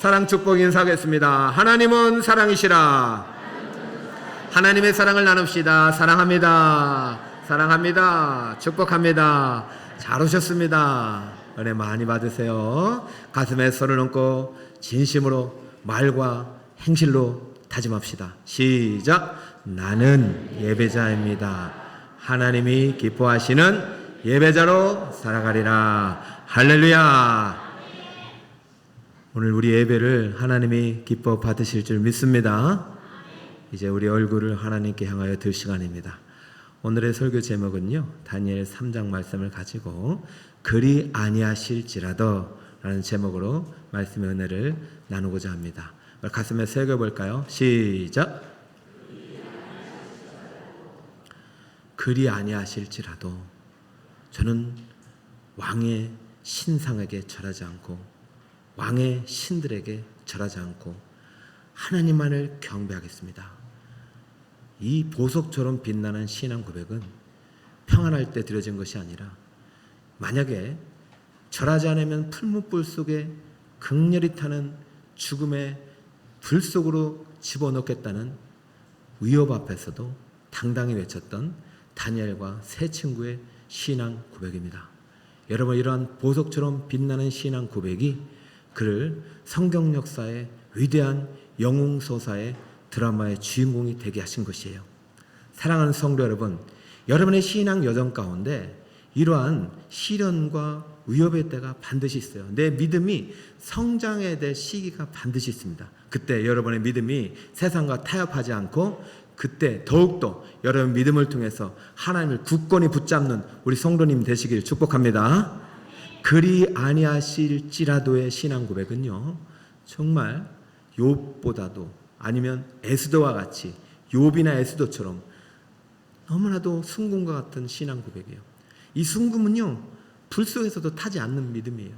사랑 축복 인사하겠습니다. 하나님은 사랑이시라. 하나님의 사랑을 나눕시다. 사랑합니다. 사랑합니다. 축복합니다. 잘 오셨습니다. 은혜 많이 받으세요. 가슴에 손을 얹고 진심으로 말과 행실로 다짐합시다. 시작. 나는 예배자입니다. 하나님이 기뻐하시는 예배자로 살아가리라. 할렐루야. 오늘 우리 예배를 하나님이 기뻐 받으실 줄 믿습니다. 이제 우리 얼굴을 하나님께 향하여 들 시간입니다. 오늘의 설교 제목은요, 다니엘 3장 말씀을 가지고 그리 아니하실지라도 라는 제목으로 말씀의 은혜를 나누고자 합니다. 가슴에 새겨볼까요? 시작. 그리 아니하실지라도 저는 왕의 신상에게 절하지 않고 왕의 신들에게 절하지 않고 하나님만을 경배하겠습니다. 이 보석처럼 빛나는 신앙 고백은 평안할 때 드려진 것이 아니라 만약에 절하지 않으면 풀무불 속에 극렬히 타는 죽음의 불 속으로 집어넣겠다는 위협 앞에서도 당당히 외쳤던 다니엘과 세 친구의 신앙 고백입니다. 여러분, 이러한 보석처럼 빛나는 신앙 고백이 그를 성경 역사의 위대한 영웅서사의 드라마의 주인공이 되게 하신 것이에요. 사랑하는 성도 여러분, 여러분의 신앙 여정 가운데 이러한 시련과 위협의 때가 반드시 있어요. 내 믿음이 성장해야 될 시기가 반드시 있습니다. 그때 여러분의 믿음이 세상과 타협하지 않고 그때 더욱더 여러분 믿음을 통해서 하나님을 굳건히 붙잡는 우리 성도님 되시길 축복합니다. 그리 아니하실지라도의 신앙 고백은요, 정말 욥보다도 아니면 에스더와 같이 욥이나 에스더처럼 너무나도 순금과 같은 신앙 고백이에요. 이 순금은요, 불 속에서도 타지 않는 믿음이에요.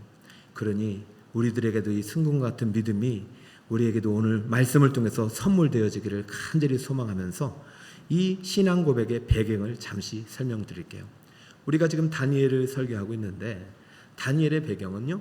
그러니 우리들에게도 이 순금과 같은 믿음이 우리에게도 오늘 말씀을 통해서 선물되어지기를 간절히 소망하면서 이 신앙 고백의 배경을 잠시 설명드릴게요. 우리가 지금 다니엘을 설교하고 있는데 다니엘의 배경은요,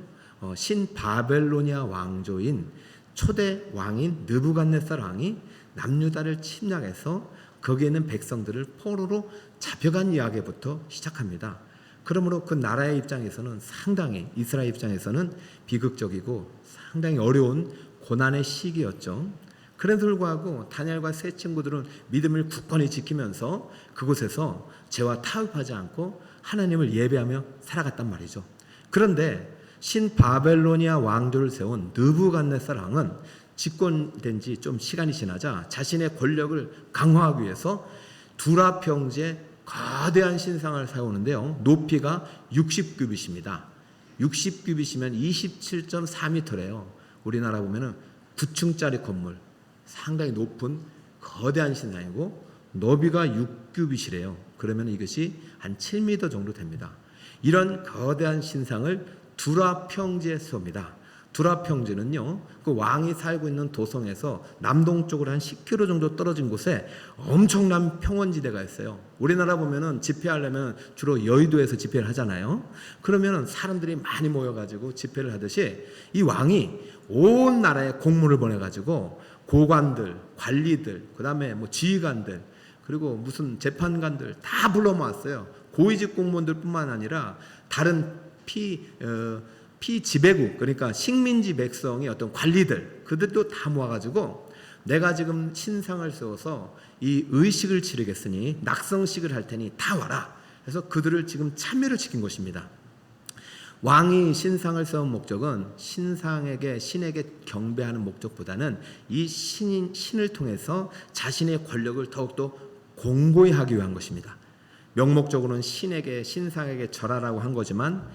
신바벨로니아 왕조인 초대 왕인 느부갓네살 왕이 남유다를 침략해서 거기에 있는 백성들을 포로로 잡혀간 이야기부터 시작합니다. 그러므로 그 나라의 입장에서는 상당히, 이스라엘 입장에서는 비극적이고 상당히 어려운 고난의 시기였죠. 그럼에도 불구하고 다니엘과 세 친구들은 믿음을 굳건히 지키면서 그곳에서 죄와 타협하지 않고 하나님을 예배하며 살아갔단 말이죠. 그런데 신바벨로니아 왕조를 세운 느부갓네살 왕은 집권된 지 좀 시간이 지나자 자신의 권력을 강화하기 위해서 두라 평지에 거대한 신상을 세우는데요, 높이가 60규빗입니다. 60규빗이면 27.4m래요. 우리나라 보면은 9층짜리 건물, 상당히 높은 거대한 신상이고 너비가 6규빗이래요. 그러면 이것이 한 7m 정도 됩니다. 이런 거대한 신상을 두라 평지에 세웁니다. 두라 평지는요, 그 왕이 살고 있는 도성에서 남동쪽으로 한 10km 정도 떨어진 곳에 엄청난 평원지대가 있어요. 우리나라 보면은 집회하려면 주로 여의도에서 집회를 하잖아요. 그러면은 사람들이 많이 모여가지고 집회를 하듯이 이 왕이 온 나라에 공문을 보내가지고 고관들, 관리들, 그 다음에 뭐 지휘관들, 그리고 무슨 재판관들 다 불러 모았어요. 고위직 공무원들 뿐만 아니라 다른 피지배국, 그러니까 식민지 백성의 어떤 관리들, 그들도 다 모아가지고 내가 지금 신상을 세워서 이 의식을 치르겠으니 낙성식을 할 테니 다 와라. 그래서 그들을 지금 참여를 시킨 것입니다. 왕이 신상을 세운 목적은 신에게 경배하는 목적보다는 이 신을 통해서 자신의 권력을 더욱더 공고히 하기 위한 것입니다. 명목적으로는 신상에게 절하라고 한 거지만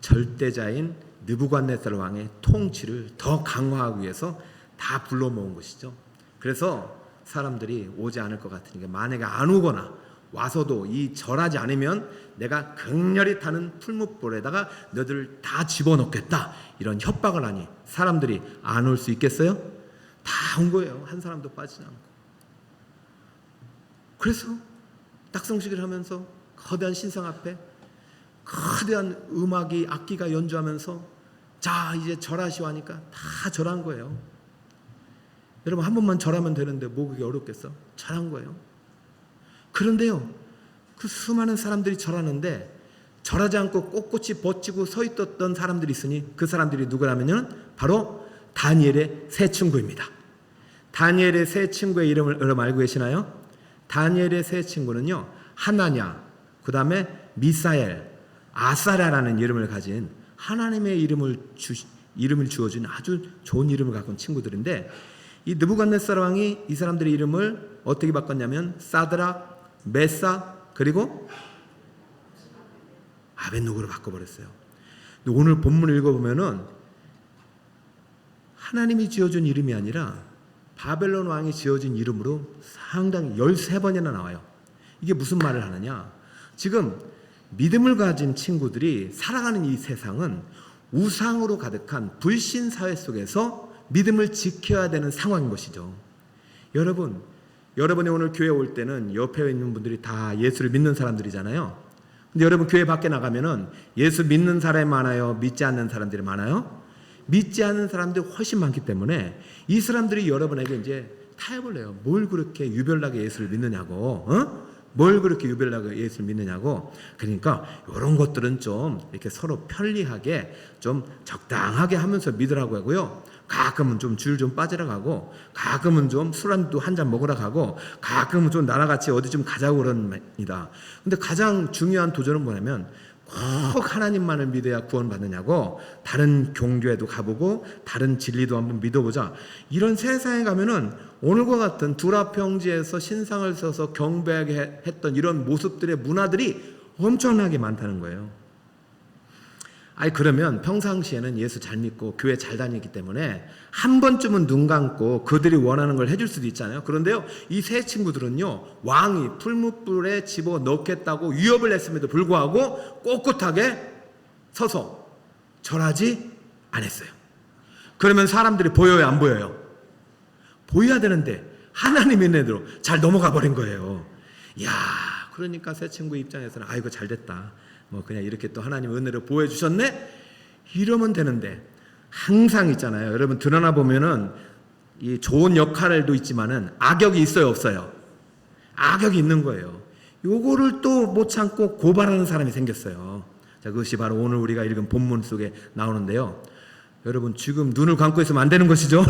절대자인 느부갓네살 왕의 통치를 더 강화하기 위해서 다 불러 모은 것이죠. 그래서 사람들이 오지 않을 것 같으니까 만약에 안 오거나 와서도 이 절하지 않으면 내가 극렬히 타는 풀무불에다가 너희들을 다 집어넣겠다, 이런 협박을 하니 사람들이 안 올 수 있겠어요? 다 온 거예요. 한 사람도 빠지지 않고. 그래서 낙성식을 하면서 거대한 신상 앞에 거대한 악기가 연주하면서 자 이제 절하시오 하니까 다 절한 거예요. 여러분 한 번만 절하면 되는데 뭐 그게 어렵겠어? 절한 거예요. 그런데요 그 수많은 사람들이 절하는데 절하지 않고 꼿꼿이 버티고 서 있었던 사람들이 있으니 그 사람들이 누구라면요 바로 다니엘의 세 친구입니다. 다니엘의 세 친구의 이름을 여러분 알고 계시나요? 다니엘의 세 친구는요 하나냐, 그 다음에 미사엘, 아사랴라는 이름을 가진 하나님의 이름을 주어준 아주 좋은 이름을 갖고 있는 친구들인데, 이 느부갓네살 왕이 이 사람들의 이름을 어떻게 바꿨냐면 사드락, 메삭 그리고 아벳노고로 바꿔버렸어요. 근데 오늘 본문을 읽어보면은 하나님이 지어준 이름이 아니라 바벨론 왕이 지어진 이름으로 상당히 13번이나 나와요. 이게 무슨 말을 하느냐, 지금 믿음을 가진 친구들이 살아가는 이 세상은 우상으로 가득한 불신 사회 속에서 믿음을 지켜야 되는 상황인 것이죠. 여러분이 오늘 교회 올 때는 옆에 있는 분들이 다 예수를 믿는 사람들이잖아요. 근데 여러분 교회 밖에 나가면은 예수 믿는 사람이 많아요? 믿지 않는 사람들이 많아요? 믿지 않는 사람들이 훨씬 많기 때문에 이 사람들이 여러분에게 이제 타협을 해요. 뭘 그렇게 유별나게 예수를 믿느냐고, 뭘 그렇게 유별나게 예수를 믿느냐고. 그러니까 이런 것들은 좀 이렇게 서로 편리하게 좀 적당하게 하면서 믿으라고 하고요. 가끔은 좀 줄 좀 빠지러 가고, 가끔은 좀 술 한 잔 먹으러 가고, 가끔은 좀 나랑 같이 어디 좀 가자고 그럽니다. 근데 가장 중요한 도전은 뭐냐면 꼭 하나님만을 믿어야 구원받느냐고, 다른 종교에도 가보고 다른 진리도 한번 믿어보자. 이런 세상에 가면은 오늘과 같은 두라평지에서 신상을 써서 경배하게 했던 이런 모습들의 문화들이 엄청나게 많다는 거예요. 그러면 평상시에는 예수 잘 믿고 교회 잘 다니기 때문에 한 번쯤은 눈 감고 그들이 원하는 걸 해줄 수도 있잖아요. 그런데요 이 세 친구들은요 왕이 풀무불에 집어넣겠다고 위협을 했음에도 불구하고 꼿꼿하게 서서 절하지 않았어요. 그러면 사람들이 보여요 안 보여요? 보여야 되는데 하나님의 은혜로 잘 넘어가 버린 거예요. 이야, 그러니까 새 친구 입장에서는 아이고 잘됐다, 뭐 그냥 이렇게 또 하나님 은혜를 보여주셨네, 이러면 되는데, 항상 있잖아요 여러분, 드러나 보면은 이 좋은 역할도 있지만은 악역이 있어요 없어요? 악역이 있는 거예요. 요거를 또 못 참고 고발하는 사람이 생겼어요. 자, 그것이 바로 오늘 우리가 읽은 본문 속에 나오는데요. 여러분 지금 눈을 감고 있으면 안 되는 것이죠.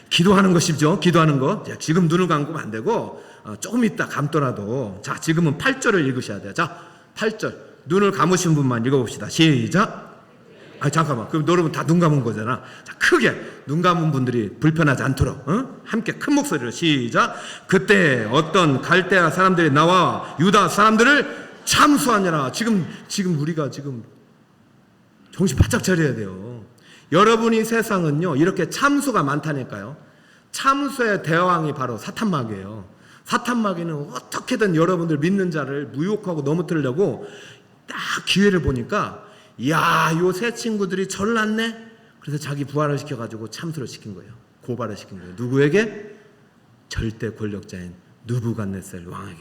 기도하는 것이죠. 기도하는 거. 자, 지금 눈을 감고는 안 되고 조금 있다 감더라도, 자 지금은 8절을 읽으셔야 돼요. 자 8절 눈을 감으신 분만 읽어봅시다. 시작. 잠깐만, 그럼 여러분 다 눈 감은 거잖아. 자, 크게 눈 감은 분들이 불편하지 않도록 함께 큰 목소리로 시작. 그때 어떤 갈대아 사람들이 나와 유다 사람들을 참수하니라. 지금 우리가 지금 정신 바짝 차려야 돼요. 여러분이 세상은요 이렇게 참수가 많다니까요. 참수의 대왕이 바로 사탄마귀예요. 사탄마귀는 어떻게든 여러분들 믿는 자를 무욕하고 넘어뜨리려고 딱 기회를 보니까, 이야, 요 세 친구들이 절났네. 그래서 자기 부활을 시켜가지고 참수를 시킨 거예요. 고발을 시킨 거예요. 누구에게? 절대 권력자인 느부갓네살 왕에게.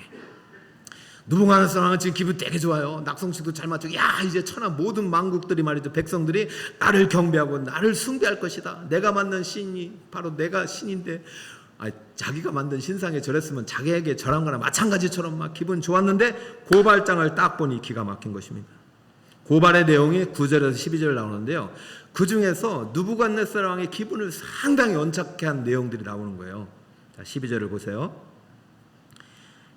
느부갓네살 왕은 지금 기분 되게 좋아요. 낙성식도 잘 맞추고, 야, 이제 천하 모든 만국들이 말이죠, 백성들이 나를 경배하고 나를 숭배할 것이다. 내가 만든 신이 바로 내가 신인데, 자기가 만든 신상에 절했으면 자기에게 절한 거나 마찬가지처럼 막 기분 좋았는데, 고발장을 딱 보니 기가 막힌 것입니다. 고발의 내용이 9절에서 12절 나오는데요, 그 중에서 느부갓네살 왕의 기분을 상당히 언짢게 한 내용들이 나오는 거예요. 자, 12절을 보세요.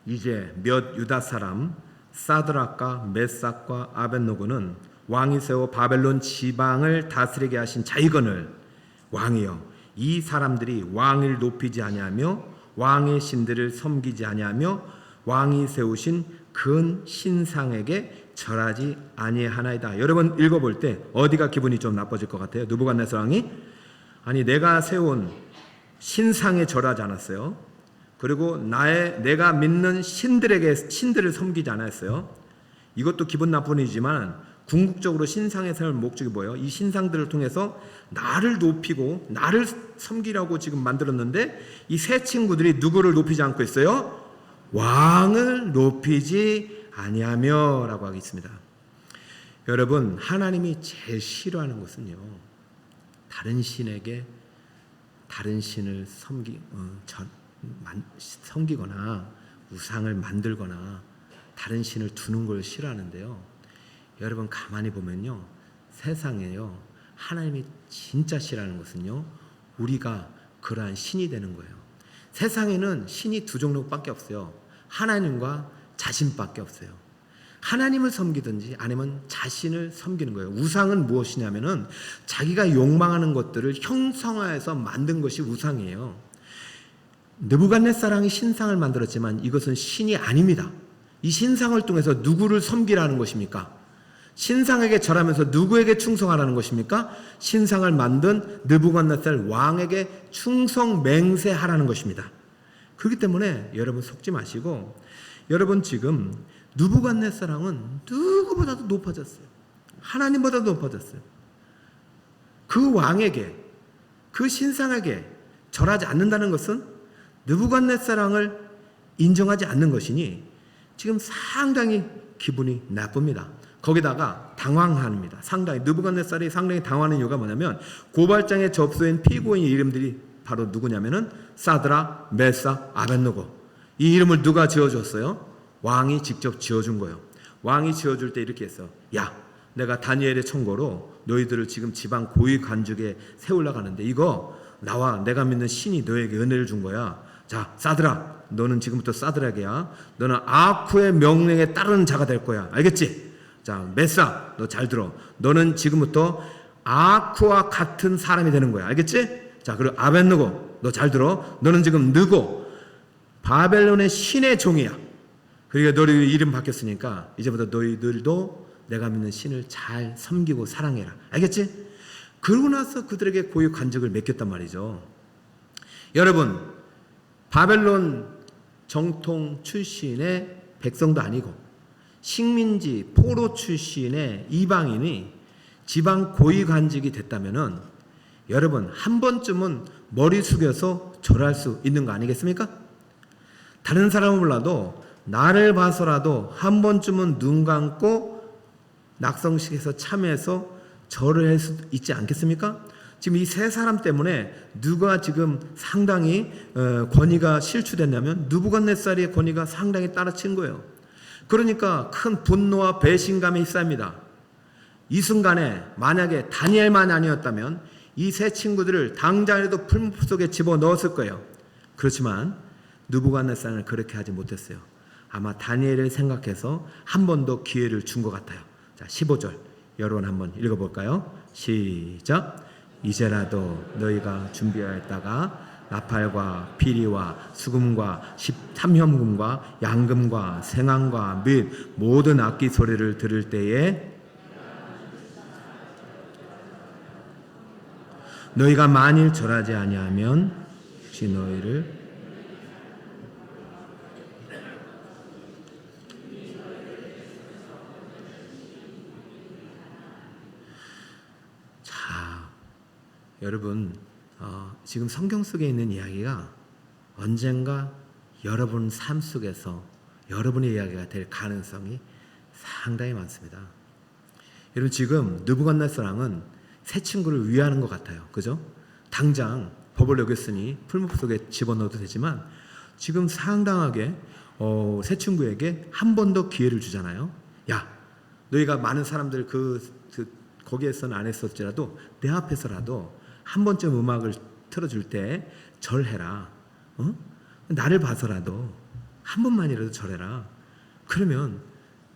이제 몇 유다 사람 사드락과 메삭과 아벳노고는 왕이 세워 바벨론 지방을 다스리게 하신 자이건을, 왕이여, 이 사람들이 왕을 높이지 아니하며 왕의 신들을 섬기지 아니하며 왕이 세우신 근 신상에게 절하지 아니하나이다. 여러분 읽어볼 때 어디가 기분이 좀 나빠질 것 같아요? 느부갓네살 왕이 내가 세운 신상에 절하지 않았어요. 그리고 내가 믿는 신들을 섬기지 않았어요. 이것도 기분 나쁜 일이지만 궁극적으로 신상에 세울 목적이 뭐예요? 이 신상들을 통해서 나를 높이고 나를 섬기라고 지금 만들었는데, 이 세 친구들이 누구를 높이지 않고 있어요? 왕을 높이지 아니하며 라고 하고 있습니다. 여러분, 하나님이 제일 싫어하는 것은요, 다른 신에게 다른 신을 섬기거나 우상을 만들거나 다른 신을 두는 걸 싫어하는데요. 여러분 가만히 보면요, 세상에요, 하나님이 진짜 싫어하는 것은요, 우리가 그러한 신이 되는 거예요. 세상에는 신이 두 종류밖에 없어요. 하나님과 자신밖에 없어요. 하나님을 섬기든지 아니면 자신을 섬기는 거예요. 우상은 무엇이냐면은 자기가 욕망하는 것들을 형성화해서 만든 것이 우상이에요. 느부갓네살왕이 신상을 만들었지만 이것은 신이 아닙니다. 이 신상을 통해서 누구를 섬기라는 것입니까? 신상에게 절하면서 누구에게 충성하라는 것입니까? 신상을 만든 느부갓네살 왕에게 충성 맹세하라는 것입니다. 그렇기 때문에 여러분 속지 마시고, 여러분 지금 느부갓네살 왕은 누구보다도 높아졌어요. 하나님보다도 높아졌어요. 그 왕에게, 그 신상에게 절하지 않는다는 것은 느부갓네살 왕을 인정하지 않는 것이니 지금 상당히 기분이 나쁩니다. 거기다가 당황합니다. 상당히 느부갓네살이 상당히 당황하는 이유가 뭐냐면 고발장에 접수된 피고인의 이름들이 바로 누구냐면은 사드락, 메삭, 아벳느고. 이 이름을 누가 지어줬어요? 왕이 직접 지어준 거예요. 왕이 지어줄 때 이렇게 했어. 야, 내가 다니엘의 청고로 너희들을 지금 지방 고위 관직에 세우려고 하는데 이거 나와 내가 믿는 신이 너에게 은혜를 준 거야. 자, 사드락, 너는 지금부터 사드락이야. 너는 아쿠의 명령에 따르는 자가 될 거야. 알겠지? 자, 메삭, 너 잘 들어. 너는 지금부터 아쿠와 같은 사람이 되는 거야. 알겠지? 자, 그리고 아벳느고, 너 잘 들어. 너는 지금 느고, 바벨론의 신의 종이야. 그러니까 너희 이름 바뀌었으니까 이제부터 너희들도 내가 믿는 신을 잘 섬기고 사랑해라. 알겠지? 그러고 나서 그들에게 고위 관직을 맡겼단 말이죠. 여러분, 바벨론 정통 출신의 백성도 아니고 식민지 포로 출신의 이방인이 지방 고위 관직이 됐다면은 여러분 한 번쯤은 머리 숙여서 절할 수 있는 거 아니겠습니까? 다른 사람은 몰라도 나를 봐서라도 한 번쯤은 눈 감고 낙성식에서 참여해서 절을 할 수 있지 않겠습니까? 지금 이 세 사람 때문에 누가 지금 상당히 권위가 실추됐냐면 느부갓네살의 권위가 상당히 따라친 거예요. 그러니까 큰 분노와 배신감에 휩싸입니다. 이 순간에 만약에 다니엘만 아니었다면 이 세 친구들을 당장에도 풀무불 속에 집어넣었을 거예요. 그렇지만 느부갓네살은 그렇게 하지 못했어요. 아마 다니엘을 생각해서 한 번 더 기회를 준 것 같아요. 자, 15절 여러분 한번 읽어볼까요? 시작. 이제라도 너희가 준비하였다가 나팔과 피리와 수금과 13현금과 양금과 생황과 및 모든 악기 소리를 들을 때에 너희가 만일 절하지 아니하면 혹시 너희를 여러분 지금 성경 속에 있는 이야기가 언젠가 여러분 삶 속에서 여러분의 이야기가 될 가능성이 상당히 많습니다. 여러분 지금 느부갓네살 왕은 새 친구를 위하는 것 같아요. 그죠? 당장 법을 어겼으니 풀무불 속에 집어넣어도 되지만 지금 상당하게 새 친구에게 한 번 더 기회를 주잖아요. 야, 너희가 많은 사람들 거기에서는 안 했었지라도 내 앞에서라도 한 번쯤 음악을 틀어줄 때 절해라. 나를 봐서라도 한 번만이라도 절해라. 그러면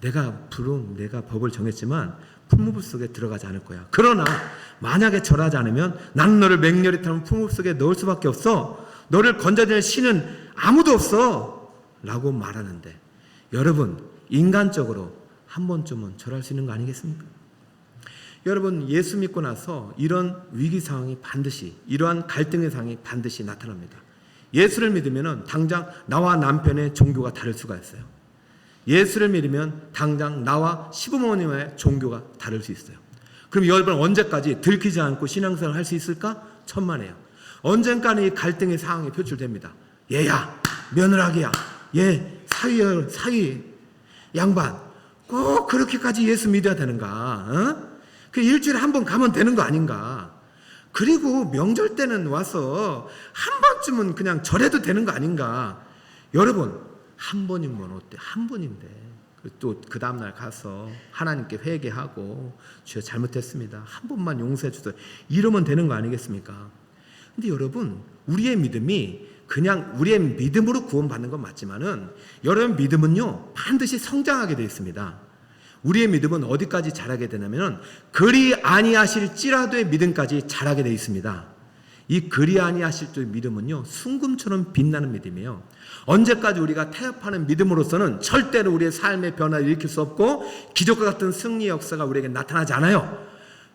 내가 법을 정했지만 풀무불 속에 들어가지 않을 거야. 그러나 만약에 절하지 않으면 나는 너를 맹렬히 타면 풀무불 속에 넣을 수밖에 없어. 너를 건져낼 신은 아무도 없어. 라고 말하는데 여러분 인간적으로 한 번쯤은 절할 수 있는 거 아니겠습니까? 여러분 예수 믿고 나서 이런 위기 상황이 반드시 이러한 갈등의 상황이 반드시 나타납니다. 예수를 믿으면 당장 나와 남편의 종교가 다를 수가 있어요. 예수를 믿으면 당장 나와 시부모님의 종교가 다를 수 있어요. 그럼 여러분 언제까지 들키지 않고 신앙생활을 할 수 있을까? 천만에요. 언젠가는 이 갈등의 상황이 표출됩니다. 얘야 며느라기야 얘 사위 양반 꼭 그렇게까지 예수 믿어야 되는가? 그 일주일에 한 번 가면 되는 거 아닌가? 그리고 명절 때는 와서 한 번쯤은 그냥 절해도 되는 거 아닌가? 여러분, 한 번이면 어때? 한 번인데 또 그 다음날 가서 하나님께 회개하고 주여 잘못했습니다, 한 번만 용서해 주세요, 이러면 되는 거 아니겠습니까? 근데 여러분, 우리의 믿음이 그냥 우리의 믿음으로 구원받는 건 맞지만은 여러분 믿음은요 반드시 성장하게 되어 있습니다. 우리의 믿음은 어디까지 자라게 되냐면 그리 아니하실지라도의 믿음까지 자라게 되어 있습니다. 이 그리 아니하실지의 믿음은요 순금처럼 빛나는 믿음이에요. 언제까지 우리가 타협하는 믿음으로서는 절대로 우리의 삶의 변화를 일으킬 수 없고 기적과 같은 승리 역사가 우리에게 나타나지 않아요.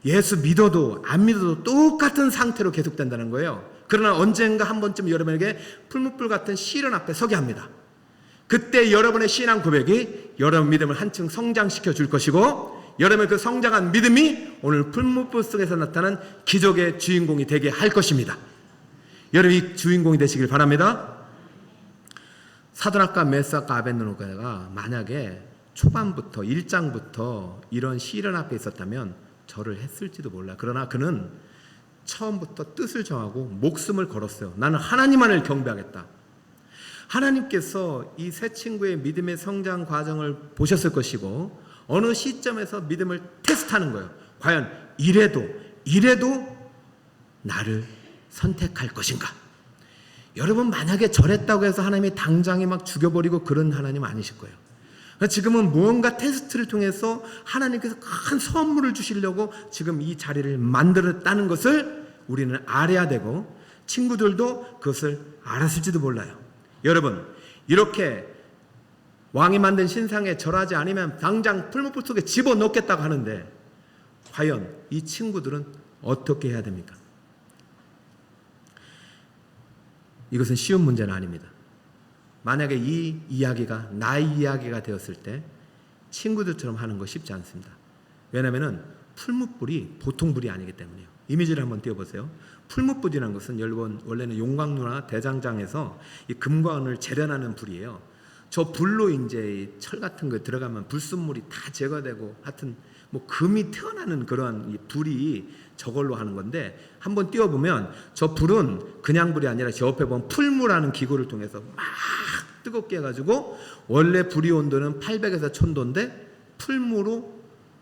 예수 믿어도 안 믿어도 똑같은 상태로 계속된다는 거예요. 그러나 언젠가 한 번쯤 여러분에게 풀무불 같은 시련 앞에 서게 합니다. 그때 여러분의 신앙 고백이 여러분 믿음을 한층 성장시켜 줄 것이고 여러분의 그 성장한 믿음이 오늘 풀무불 속에서 나타난 기적의 주인공이 되게 할 것입니다. 여러분 이 주인공이 되시길 바랍니다. 사드락과 메삭과 아벳느고가 만약에 초반부터 1장부터 이런 시련 앞에 있었다면 절을 했을지도 몰라. 그러나 그는 처음부터 뜻을 정하고 목숨을 걸었어요. 나는 하나님만을 경배하겠다. 하나님께서 이 세 친구의 믿음의 성장 과정을 보셨을 것이고 어느 시점에서 믿음을 테스트하는 거예요. 과연 이래도 나를 선택할 것인가? 여러분 만약에 절했다고 해서 하나님이 당장에 막 죽여버리고 그런 하나님 아니실 거예요. 지금은 무언가 테스트를 통해서 하나님께서 큰 선물을 주시려고 지금 이 자리를 만들었다는 것을 우리는 알아야 되고 친구들도 그것을 알았을지도 몰라요. 여러분 이렇게 왕이 만든 신상에 절하지 않으면 당장 풀무불 속에 집어넣겠다고 하는데 과연 이 친구들은 어떻게 해야 됩니까? 이것은 쉬운 문제는 아닙니다. 만약에 이 이야기가 나의 이야기가 되었을 때 친구들처럼 하는 거 쉽지 않습니다. 왜냐하면 풀무불이 보통 불이 아니기 때문에요. 이미지를 한번 띄워보세요. 풀무불이라는 것은 여러분 원래는 용광로나 대장장에서 이 금과 은을 재련하는 불이에요. 저 불로 이제 철 같은 거 들어가면 불순물이 다 제거되고 하여튼 뭐 금이 태어나는 그러한 이 불이 저걸로 하는 건데 한번 띄워보면 저 불은 그냥 불이 아니라 저 옆에 보면 풀무라는 기구를 통해서 막 뜨겁게 해가지고 원래 불의 온도는 800에서 1000도인데 풀무로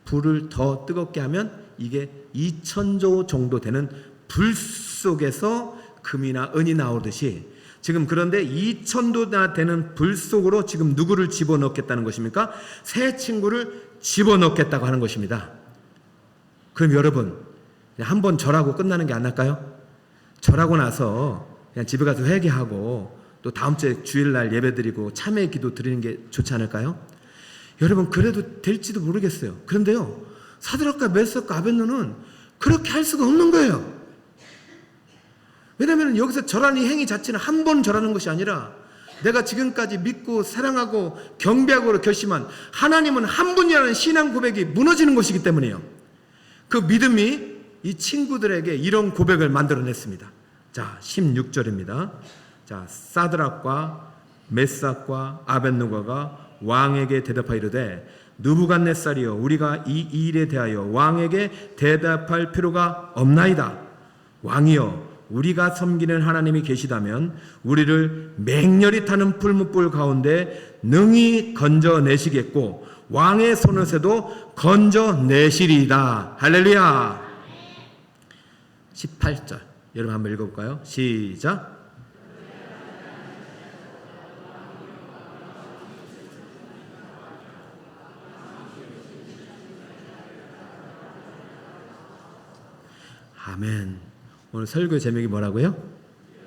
불을 더 뜨겁게 하면 이게 2000조 정도 되는 불 속에서 금이나 은이 나오듯이 지금 그런데 2000도나 되는 불 속으로 지금 누구를 집어넣겠다는 것입니까? 새 친구를 집어넣겠다고 하는 것입니다. 그럼 여러분 한번 절하고 끝나는 게 안 날까요? 절하고 나서 그냥 집에 가서 회개하고 또 다음 주에 주일날 예배드리고 참회 기도 드리는 게 좋지 않을까요? 여러분 그래도 될지도 모르겠어요. 그런데요 사드락과 메삭과 아벳느고는 그렇게 할 수가 없는 거예요. 왜냐하면 여기서 절하는 이 행위 자체는 한 번 절하는 것이 아니라 내가 지금까지 믿고 사랑하고 경배하고 결심한 하나님은 한 분이라는 신앙 고백이 무너지는 것이기 때문이에요. 그 믿음이 이 친구들에게 이런 고백을 만들어냈습니다. 자 16절입니다. 자 사드락과 메삭과 아벳느고가 왕에게 대답하여 이르되 느부갓네살이여 우리가 이 일에 대하여 왕에게 대답할 필요가 없나이다. 왕이여 우리가 섬기는 하나님이 계시다면 우리를 맹렬히 타는 풀무불 가운데 능히 건져내시겠고 왕의 손에서도 건져내시리이다. 할렐루야. 18절 여러분 한번 읽어볼까요? 시작. 아멘. 오늘 설교 제목이 뭐라고요?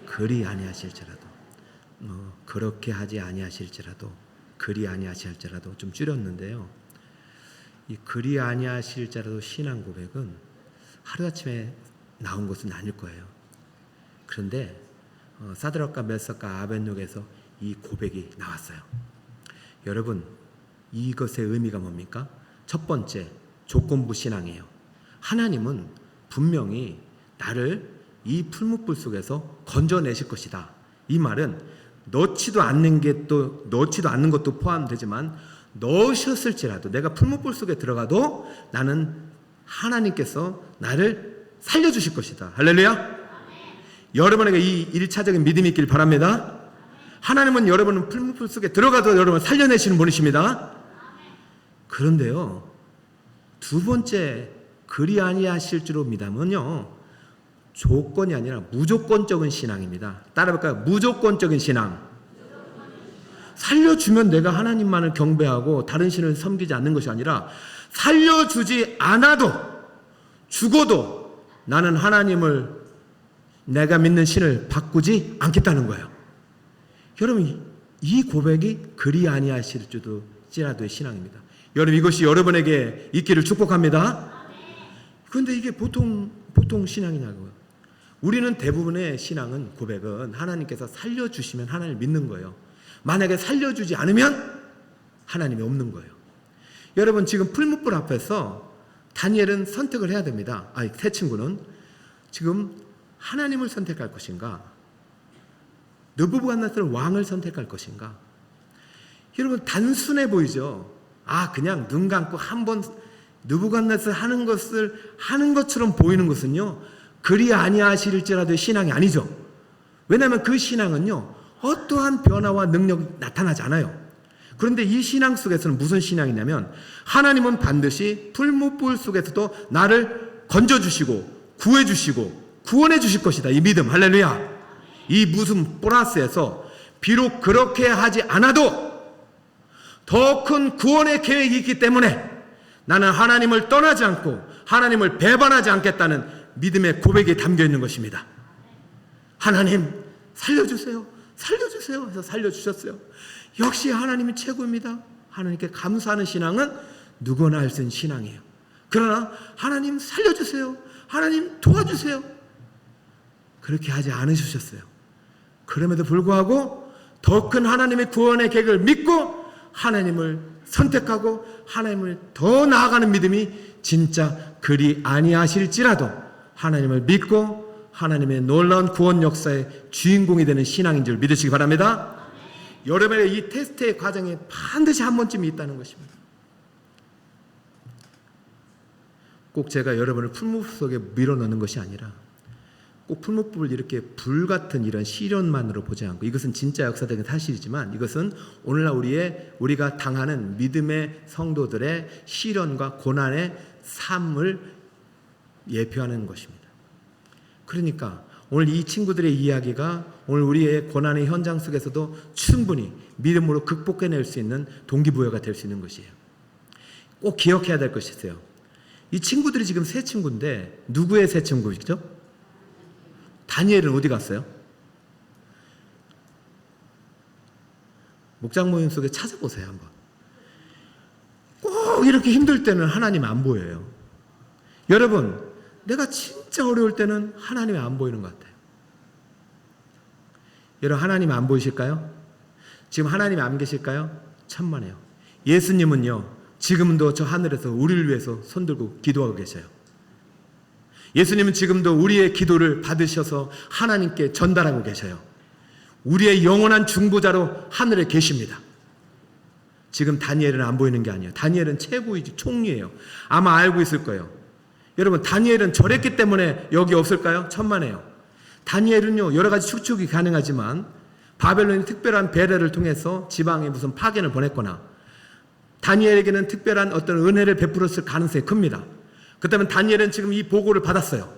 그리 아니하실지라도 그렇게 하지 아니하실지라도 그리 아니하실지라도 좀 줄였는데요. 이 그리 아니하실지라도 신앙 고백은 하루아침에 나온 것은 아닐 거예요. 그런데 사드락과 메삭과 아벳느고에서 이 고백이 나왔어요. 여러분 이것의 의미가 뭡니까? 첫 번째 조건부 신앙이에요. 하나님은 분명히 나를 이 풀무불 속에서 건져내실 것이다. 이 말은 넣지도 않는 것도 포함되지만 넣으셨을지라도 내가 풀무불 속에 들어가도 나는 하나님께서 나를 살려주실 것이다. 할렐루야. 여러분에게 이 1차적인 믿음이 있길 바랍니다. 하나님은 여러분은 풀무불 속에 들어가도 여러분을 살려내시는 분이십니다. 그런데요, 두 번째, 그리 아니하실 줄로 믿으면요, 조건이 아니라 무조건적인 신앙입니다. 따라해볼까요? 무조건적인 신앙. 살려주면 내가 하나님만을 경배하고 다른 신을 섬기지 않는 것이 아니라, 살려주지 않아도, 죽어도 나는 하나님을, 내가 믿는 신을 바꾸지 않겠다는 거예요. 여러분, 이 고백이 그리 아니하실 줄지라도의 신앙입니다. 여러분, 이것이 여러분에게 있기를 축복합니다. 그런데 이게 보통 신앙이냐고요. 우리는 대부분의 신앙은, 고백은 하나님께서 살려주시면 하나님을 믿는 거예요. 만약에 살려주지 않으면 하나님이 없는 거예요. 여러분, 지금 풀무불 앞에서 다니엘은 선택을 해야 됩니다. 세 친구는 지금 하나님을 선택할 것인가, 느부갓네살 왕을 선택할 것인가. 여러분, 단순해 보이죠? 그냥 눈 감고 한번 느부갓네살 하는 것을 하는 것처럼 보이는 것은요, 그리 아니하실지라도 신앙이 아니죠. 왜냐하면 그 신앙은요, 어떠한 변화와 능력이 나타나지 않아요. 그런데 이 신앙 속에서는 무슨 신앙이냐면, 하나님은 반드시 풀무불 속에서도 나를 건져주시고 구해주시고 구원해 주실 것이다. 이 믿음. 할렐루야. 이 무슨 보너스에서 비록 그렇게 하지 않아도 더 큰 구원의 계획이 있기 때문에 나는 하나님을 떠나지 않고 하나님을 배반하지 않겠다는 믿음의 고백이 담겨 있는 것입니다. 하나님 살려주세요, 살려주세요 해서 살려주셨어요. 역시 하나님이 최고입니다. 하나님께 감사하는 신앙은 누구나 할 수 있는 신앙이에요. 그러나 하나님 살려주세요, 하나님 도와주세요, 그렇게 하지 않으셨어요. 그럼에도 불구하고 더 큰 하나님의 구원의 계획을 믿고 하나님을 선택하고 하나님을 더 나아가는 믿음이 진짜 그리 아니하실지라도 하나님을 믿고 하나님의 놀라운 구원 역사의 주인공이 되는 신앙인 줄 믿으시기 바랍니다. 여러분의 이 테스트의 과정에 반드시 한 번쯤이 있다는 것입니다. 꼭 제가 여러분을 풀무불 속에 밀어넣는 것이 아니라 꼭 풀무불을 이렇게 불같은 이런 시련만으로 보지 않고, 이것은 진짜 역사적인 사실이지만 이것은 오늘날 우리가 당하는 믿음의 성도들의 시련과 고난의 삶을 예표하는 것입니다. 그러니까 오늘 이 친구들의 이야기가 오늘 우리의 고난의 현장 속에서도 충분히 믿음으로 극복해낼 수 있는 동기부여가 될 수 있는 것이에요. 꼭 기억해야 될 것이 있어요. 이 친구들이 지금 세 친구인데 누구의 세 친구죠? 다니엘은 어디 갔어요? 목장 모임 속에 찾아보세요. 한번. 꼭 이렇게 힘들 때는 하나님이 안 보여요. 여러분, 내가 진짜 어려울 때는 하나님이 안 보이는 것 같아요. 여러분, 하나님이 안 보이실까요? 지금 하나님이 안 계실까요? 천만에요. 예수님은요, 지금도 저 하늘에서 우리를 위해서 손들고 기도하고 계셔요. 예수님은 지금도 우리의 기도를 받으셔서 하나님께 전달하고 계셔요. 우리의 영원한 중보자로 하늘에 계십니다. 지금 다니엘은 안 보이는 게 아니에요. 다니엘은 최고이지 총리예요. 아마 알고 있을 거예요. 여러분, 다니엘은 저랬기 때문에 여기 없을까요? 천만에요. 다니엘은요, 여러 가지 추측이 가능하지만 바벨론이 특별한 배려를 통해서 지방에 무슨 파견을 보냈거나 다니엘에게는 특별한 어떤 은혜를 베풀었을 가능성이 큽니다. 그렇다면 다니엘은 지금 이 보고를 받았어요.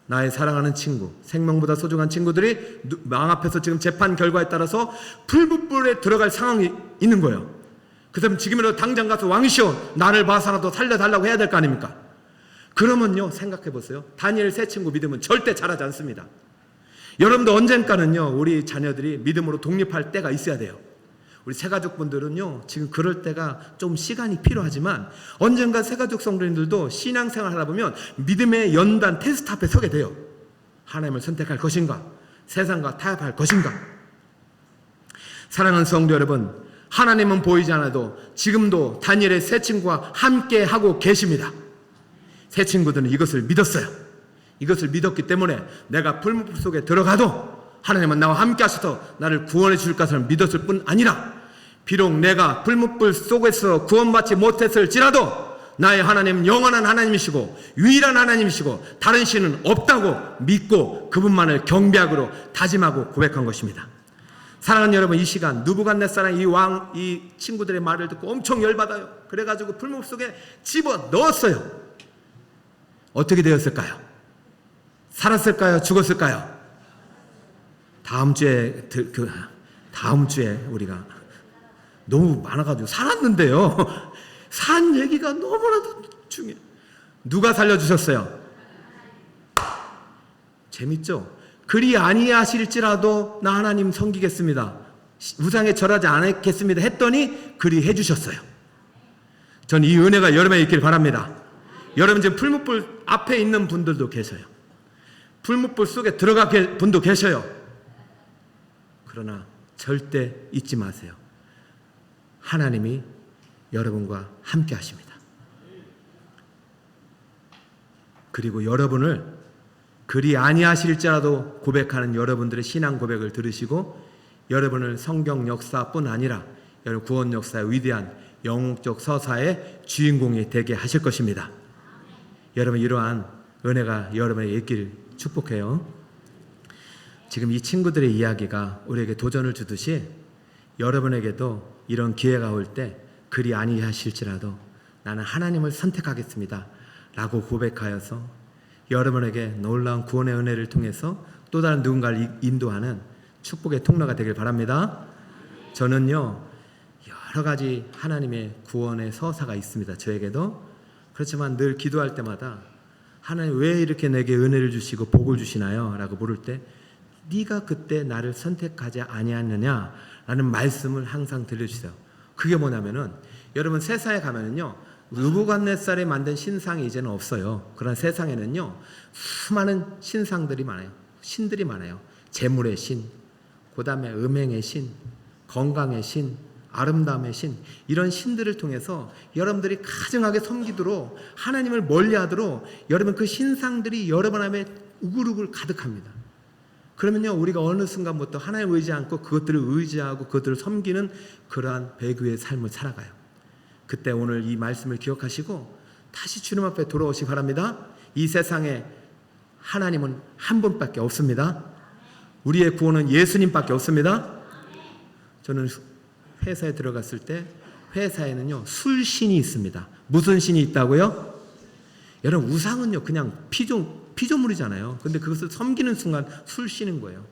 나의 사랑하는 친구, 생명보다 소중한 친구들이 왕 앞에서 지금 재판 결과에 따라서 풀무불에 들어갈 상황이 있는 거예요. 그렇다면 지금이라도 당장 가서 왕이시여 나를 봐서라도 살려달라고 해야 될 거 아닙니까? 그러면요, 생각해 보세요. 다니엘 세 친구 믿음은 절대 잘하지 않습니다. 여러분도 언젠가는요, 우리 자녀들이 믿음으로 독립할 때가 있어야 돼요. 우리 새가족분들은요, 지금 그럴 때가 좀 시간이 필요하지만 언젠가 새가족 성도님들도 신앙생활 하다 보면 믿음의 연단 테스트 앞에 서게 돼요. 하나님을 선택할 것인가, 세상과 타협할 것인가. 사랑하는 성도 여러분, 하나님은 보이지 않아도 지금도 다니엘의 세 친구와 함께 하고 계십니다. 세 친구들은 이것을 믿었어요. 이것을 믿었기 때문에 내가 풀무불 속에 들어가도 하나님은 나와 함께 하셔서 나를 구원해 주실 것을 믿었을 뿐 아니라 비록 내가 풀무불 속에서 구원받지 못했을지라도 나의 하나님은 영원한 하나님이시고 유일한 하나님이시고 다른 신은 없다고 믿고 그분만을 경배하기로 다짐하고 고백한 것입니다. 사랑하는 여러분, 이 시간 느부갓네살의 이 친구들의 말을 듣고 엄청 열받아요. 그래가지고 풀무불 속에 집어 넣었어요. 어떻게 되었을까요? 살았을까요? 죽었을까요? 다음 주에 우리가 너무 많아가지고 살았는데요. 산 얘기가 너무나도 중요해요. 누가 살려주셨어요? 재밌죠? 그리 아니하실지라도 나 하나님 섬기겠습니다, 우상에 절하지 않겠습니다 했더니 그리 해주셨어요. 전 이 은혜가 여러분에 있길 바랍니다. 여러분 지금 풀무불 앞에 있는 분들도 계셔요. 풀무불 속에 들어갈 분도 계셔요. 그러나 절대 잊지 마세요. 하나님이 여러분과 함께 하십니다. 그리고 여러분을 그리 아니하실지라도 고백하는 여러분들의 신앙 고백을 들으시고 여러분을 성경 역사뿐 아니라 여러분 구원 역사의 위대한 영웅적 서사의 주인공이 되게 하실 것입니다. 여러분 이러한 은혜가 여러분에게 있길 축복해요. 지금 이 친구들의 이야기가 우리에게 도전을 주듯이 여러분에게도 이런 기회가 올 때 그리 아니하실지라도 나는 하나님을 선택하겠습니다 라고 고백하여서 여러분에게 놀라운 구원의 은혜를 통해서 또 다른 누군가를 인도하는 축복의 통로가 되길 바랍니다. 저는요 여러 가지 하나님의 구원의 서사가 있습니다. 저에게도. 그렇지만 늘 기도할 때마다 하나님 왜 이렇게 내게 은혜를 주시고 복을 주시나요? 라고 물을 때 네가 그때 나를 선택하지 아니하느냐 라는 말씀을 항상 들려주세요. 그게 뭐냐면은 여러분 세상에 가면은요 느부갓네살이 만든 신상이 이제는 없어요. 그런 세상에는요 수많은 신상들이 많아요. 신들이 많아요. 재물의 신, 그 다음에 음행의 신, 건강의 신, 아름다움의 신, 이런 신들을 통해서 여러분들이 가증하게 섬기도록 하나님을 멀리하도록 여러분 그 신상들이 여러분 안에 우글우글 가득합니다. 그러면요 우리가 어느 순간부터 하나님을 의지 않고 그것들을 의지하고 그것들을 섬기는 그러한 배교의 삶을 살아가요. 그때 오늘 이 말씀을 기억하시고 다시 주님 앞에 돌아오시기 바랍니다. 이 세상에 하나님은 한 분밖에 없습니다. 우리의 구원은 예수님밖에 없습니다. 저는 회사에 들어갔을 때 회사에는요 술신이 있습니다. 무슨 신이 있다고요? 여러분 우상은요 그냥 피조물이잖아요. 근데 그것을 섬기는 순간 술신인 거예요.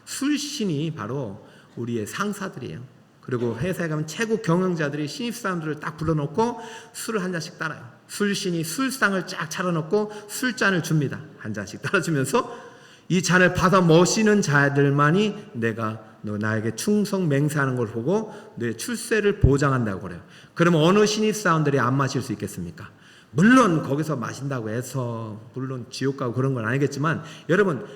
술신이 바로 우리의 상사들이에요. 그리고 회사에 가면 최고 경영자들이 신입사원들을 딱 불러놓고 술을 한 잔씩 따라요. 술신이 술상을 쫙 차려놓고 술잔을 줍니다. 한 잔씩 따라주면서 이 잔을 받아 마시는 자들만이 내가 너 나에게 충성 맹세하는 걸 보고 너의 출세를 보장한다고 그래요. 그러면 어느 신입사원들이 안 마실 수 있겠습니까? 물론 거기서 마신다고 해서 물론 지옥 가고 그런 건 아니겠지만 여러분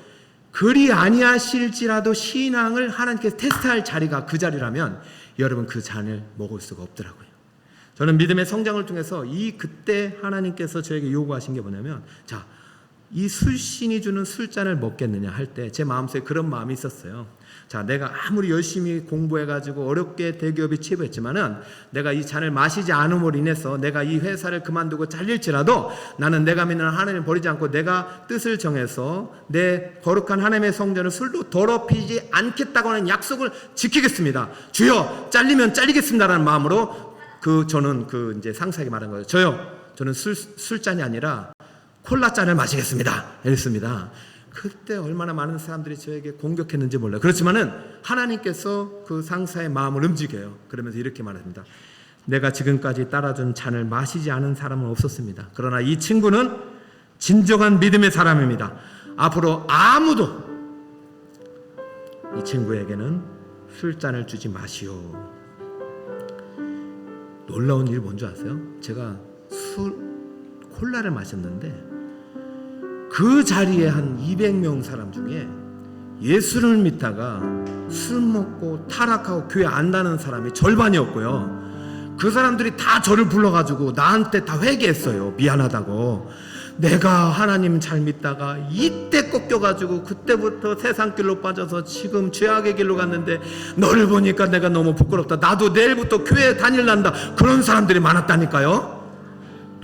그리 아니하실지라도 신앙을 하나님께서 테스트할 자리가 그 자리라면 여러분 그 잔을 먹을 수가 없더라고요. 저는 믿음의 성장을 통해서 그때 하나님께서 저에게 요구하신 게 뭐냐면 자, 이 술신이 주는 술잔을 먹겠느냐 할 때 제 마음속에 그런 마음이 있었어요. 자, 내가 아무리 열심히 공부해가지고 어렵게 대기업에 취업했지만은 내가 이 잔을 마시지 않음으로 인해서 내가 이 회사를 그만두고 잘릴지라도 나는 내가 믿는 하나님을 버리지 않고 내가 뜻을 정해서 내 거룩한 하나님의 성전을 술로 더럽히지 않겠다고 하는 약속을 지키겠습니다. 주여, 잘리면 잘리겠습니다라는 마음으로 저는 이제 상사에게 말한 거예요. 저는 술잔이 아니라 콜라잔을 마시겠습니다. 이랬습니다. 그때 얼마나 많은 사람들이 저에게 공격했는지 몰라요. 그렇지만은 하나님께서 그 상사의 마음을 움직여요. 그러면서 이렇게 말합니다. 내가 지금까지 따라준 잔을 마시지 않은 사람은 없었습니다. 그러나 이 친구는 진정한 믿음의 사람입니다. 앞으로 아무도 이 친구에게는 술잔을 주지 마시오. 놀라운 일이 뭔지 아세요? 제가 콜라를 마셨는데 그 자리에 한 200명 사람 중에 예수를 믿다가 술 먹고 타락하고 교회 안 가는 사람이 절반이었고요. 그 사람들이 다 저를 불러가지고 나한테 다 회개했어요. 미안하다고. 내가 하나님 잘 믿다가 이때 꺾여가지고 그때부터 세상 길로 빠져서 지금 죄악의 길로 갔는데 너를 보니까 내가 너무 부끄럽다. 나도 내일부터 교회 다닐란다. 그런 사람들이 많았다니까요.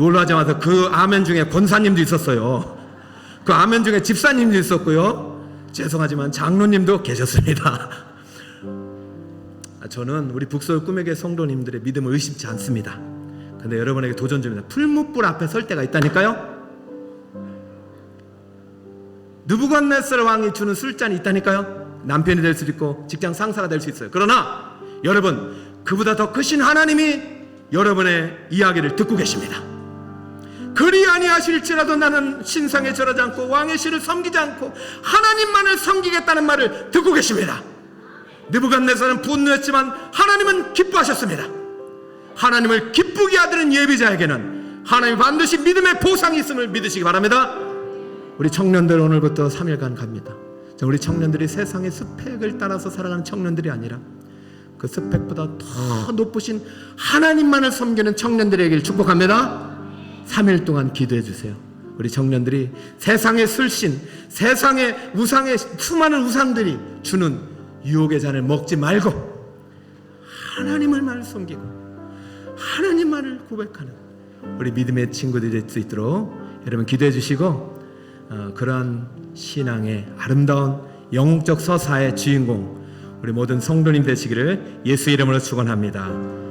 놀라자마자 그 아멘 중에 권사님도 있었어요. 그 아멘 중에 집사님도 있었고요. 죄송하지만 장로님도 계셨습니다. 저는 우리 북서울 꿈에게 성도님들의 믿음을 의심치 않습니다. 근데 여러분에게 도전 중입니다. 풀무불 앞에 설 때가 있다니까요. 느부갓네살 왕이 주는 술잔이 있다니까요. 남편이 될 수도 있고 직장 상사가 될 수 있어요. 그러나 여러분, 그보다 더 크신 하나님이 여러분의 이야기를 듣고 계십니다. 그리 아니하실지라도 나는 신상에 절하지 않고 왕의 신을 섬기지 않고 하나님만을 섬기겠다는 말을 듣고 계십니다. 느부갓네살은 분노했지만 하나님은 기뻐하셨습니다. 하나님을 기쁘게 하드는 예비자에게는 하나님 반드시 믿음의 보상이 있음을 믿으시기 바랍니다. 우리 청년들 오늘부터 3일간 갑니다. 우리 청년들이 세상의 스펙을 따라서 살아가는 청년들이 아니라 그 스펙보다 더 높으신 하나님만을 섬기는 청년들에게 축복합니다. 3일 동안 기도해 주세요. 우리 청년들이 세상의 술신, 세상의 우상의 수많은 우상들이 주는 유혹의 잔을 먹지 말고 하나님을 섬기고 하나님만을 고백하는 우리 믿음의 친구들이 될 수 있도록 여러분 기도해 주시고, 그러한 신앙의 아름다운 영웅적 서사의 주인공 우리 모든 성도님 되시기를 예수 이름으로 축원합니다.